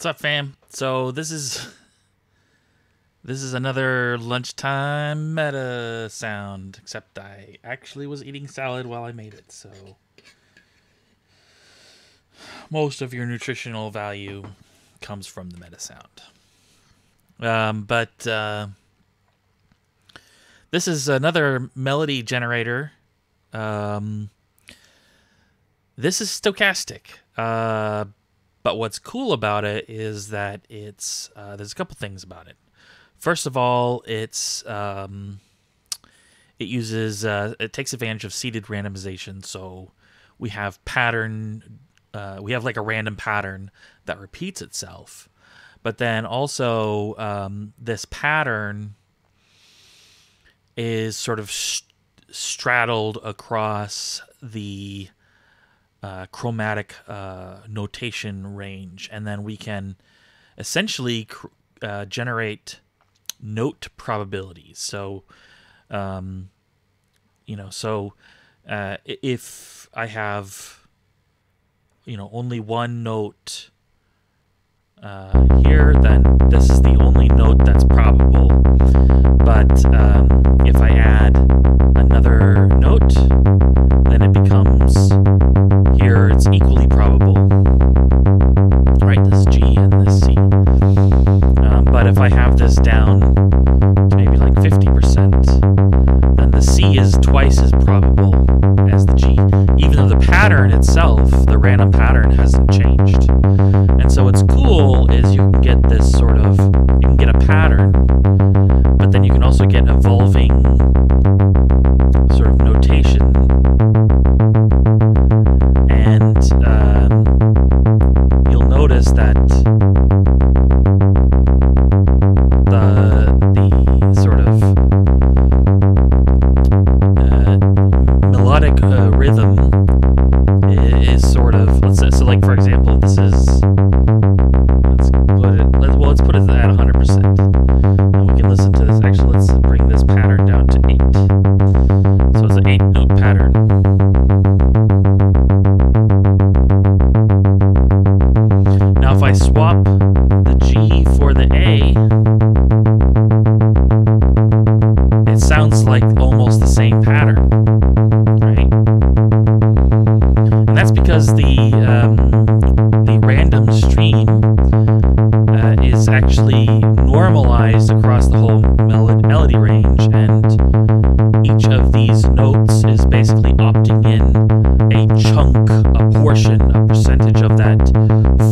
What's up, fam? So this is another lunchtime MetaSound, except I actually was eating salad while I made it, so most of your nutritional value comes from the MetaSound. But this is another melody generator. This is stochastic. But what's cool about it is that it's there's a couple things about it. First of all, it takes advantage of seeded randomization. So we have we have like a random pattern that repeats itself. But then also this pattern is sort of straddled across the chromatic notation range, and then we can essentially generate note probabilities. So, if I have, only one note here, then this is the only note that's probable. But if I add another note, then it becomes here it's equally probable. Right, this G and this C. But if I have this down to maybe like 50%, then the C is twice as probable as the G, even though the pattern itself, the random pattern, hasn't changed. And so what's cool is advantage of that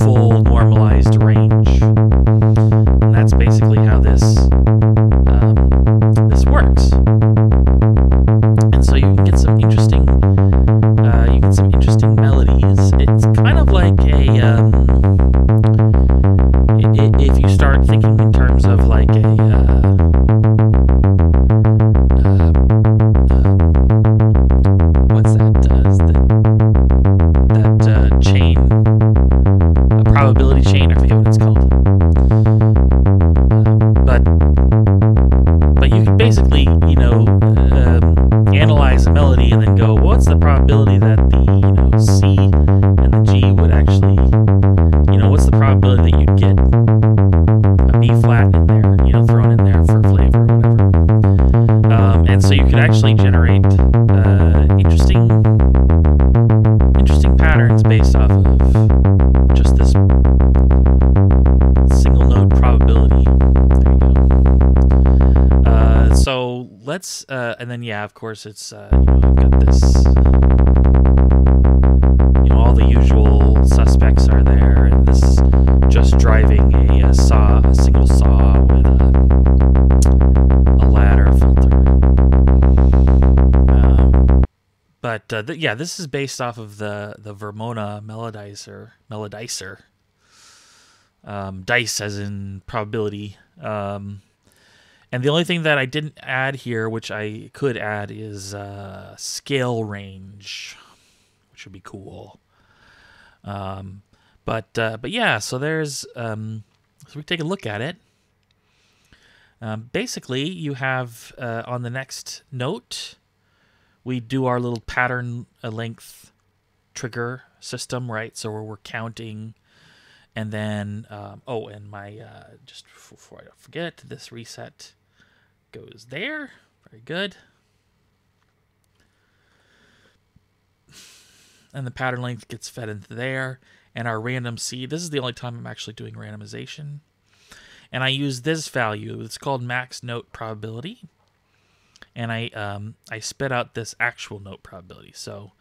full normalized range. And that's basically how this this works. And so you can get some interesting melodies. It's kind of like a if you start thinking in terms of like a what's that? That chain, a probability chain. I forget what it's called. But you can basically, you know, analyze a melody and then go, what's the probability that the, you know, C and the G would actually, you know, what's the probability that you'd get a B flat in there, you know, thrown in there for flavor or whatever. And so you could actually generate interesting patterns based off of just this single note probability. There you go. So let's, and then yeah, of course it's, you know, I've got this, you know, all the usual suspects are there, and this is just driving a single saw with a ladder filter. Yeah, this is based off of the Vermona MeloDicer. Dice as in probability. And the only thing that I didn't add here, which I could add, is scale range, which would be cool. But yeah, so there's so we take a look at it. Basically, you have on the next note, we do our little pattern length trigger system, right? So we're counting, and then oh, and my just before I don't forget, this reset goes there. Very good. And the pattern length gets fed into there, and our random seed. This is the only time I'm actually doing randomization, and I use this value. It's called max note probability, and I spit out this actual note probability. So,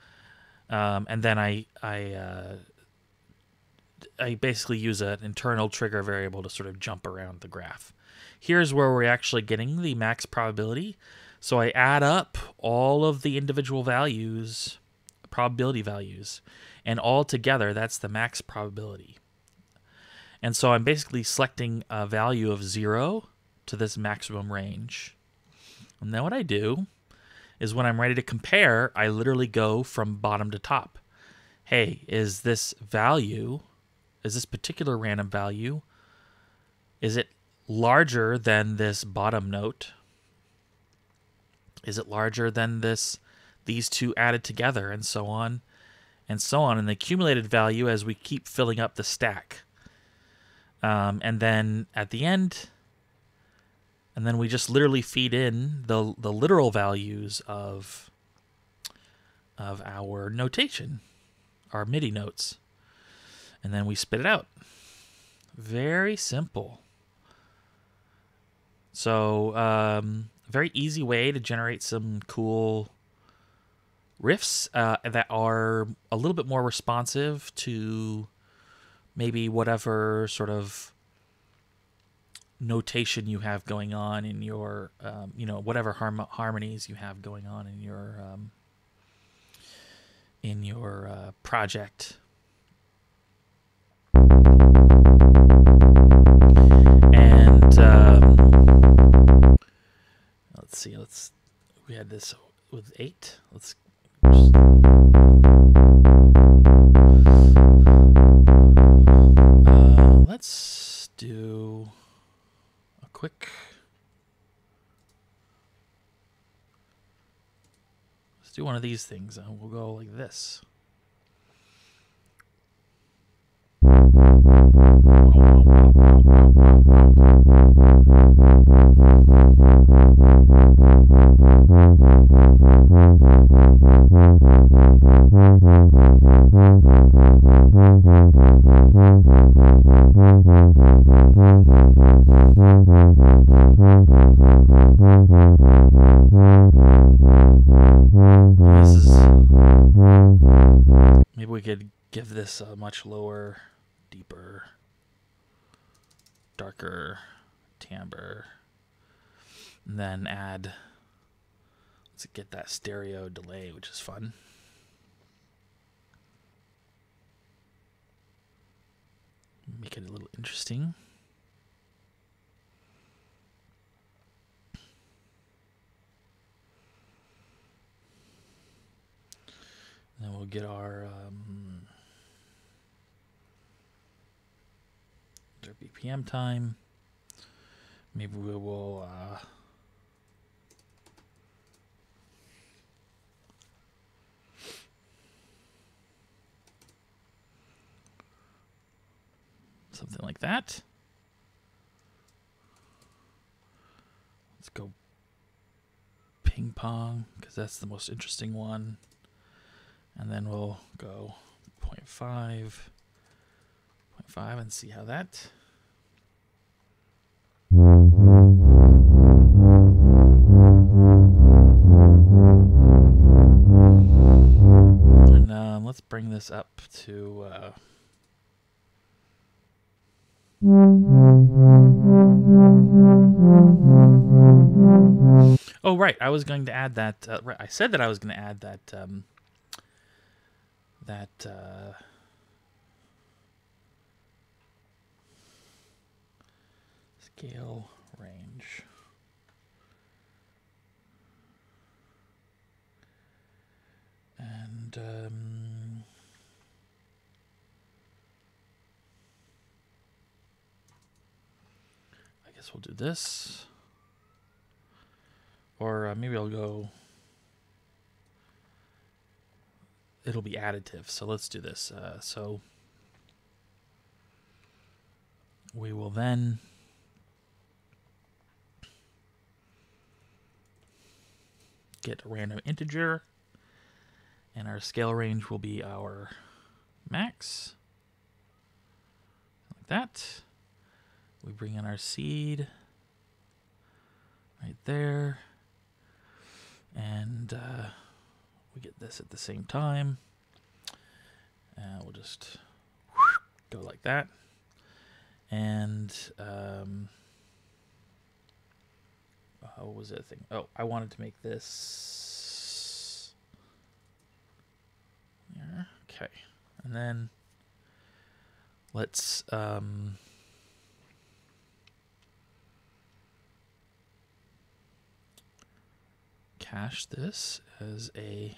and then I basically use an internal trigger variable to sort of jump around the graph. Here's where we're actually getting the max probability. So I add up all of the individual values, probability values, and all together that's the max probability. And so I'm basically selecting a value of 0 to this maximum range. And then what I do is when I'm ready to compare, I literally go from bottom to top. Hey, is this value, is this particular random value, is it larger than this bottom note? Is it larger than these two added together, and so on and so on, and the accumulated value as we keep filling up the stack. And then at the end, and then we just literally feed in the literal values of our notation, our MIDI notes, and then we spit it out. Very simple. So very easy way to generate some cool riffs that are a little bit more responsive to maybe whatever sort of notation you have going on in your, you know, whatever harmonies you have going on in your project. And let's see. We had this with 8. Let's do a quick. Let's do one of these things, and we'll go like this. Maybe we could give this a much much lower, deeper, darker timbre. And then add, let's get that stereo delay, which is fun. Make it a little interesting. And then we'll get our BPM time. Maybe we will something like that. Let's go ping pong, because that's the most interesting one. And then we'll go 0.5 and see how that. And let's bring this up to oh, right. I was going to add that. Right, I said that I was going to add that scale range. And I guess we'll do this. Or maybe I'll go, it'll be additive. So let's do this. So we will then get a random integer, and our scale range will be our max, like that. We bring in our seed right there, and we get this at the same time, and we'll just go like that. And what was that thing? Oh, I wanted to make this there. Okay, and then let's cache this as a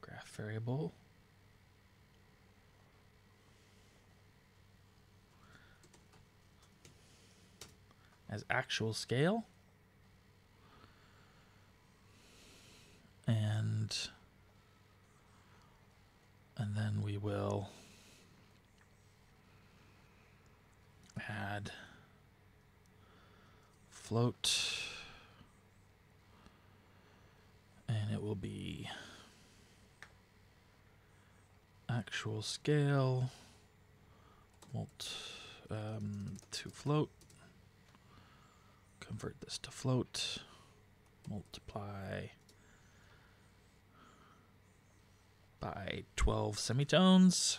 graph variable. As actual scale. And then we will add float, and it will be actual scale to float. Convert this to float, multiply by 12 semitones.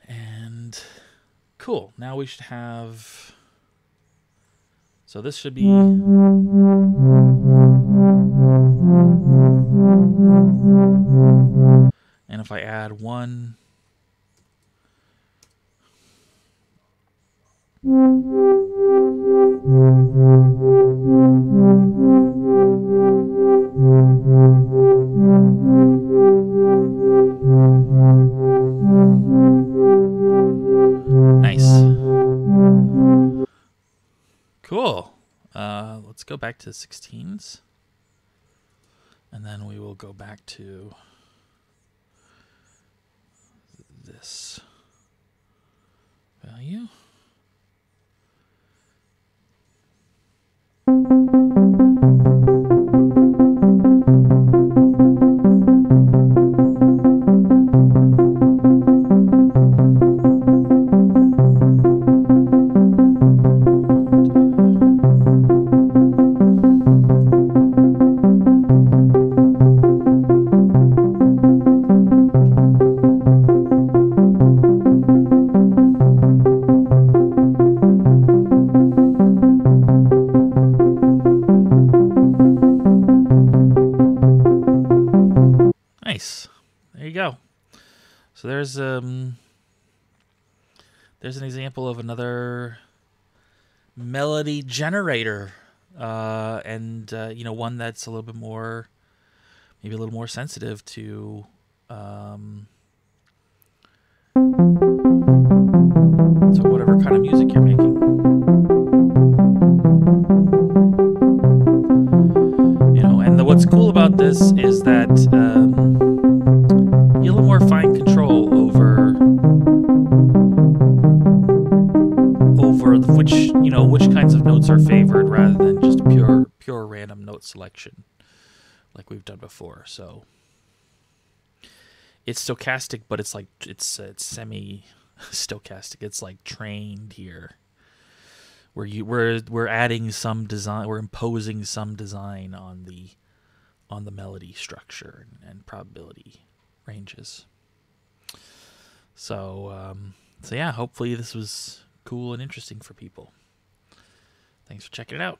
And cool, now we should have, so this should be, and if I add one, nice. Cool. Let's go back to the 16s, and then we will go back to this value. Nice. There you go. So there's an example of another melody generator, and one that's a little bit more, maybe a little more sensitive to whatever kind of music you're making. And what's cool about this is that you have a little more fine control over which kinds of notes are favored, rather than just pure random note selection like we've done before. So it's stochastic, but it's semi-stochastic. It's like trained here, where we're adding some design, we're imposing some design on the melody structure and probability ranges. So yeah, hopefully this was cool and interesting for people. Thanks for checking it out.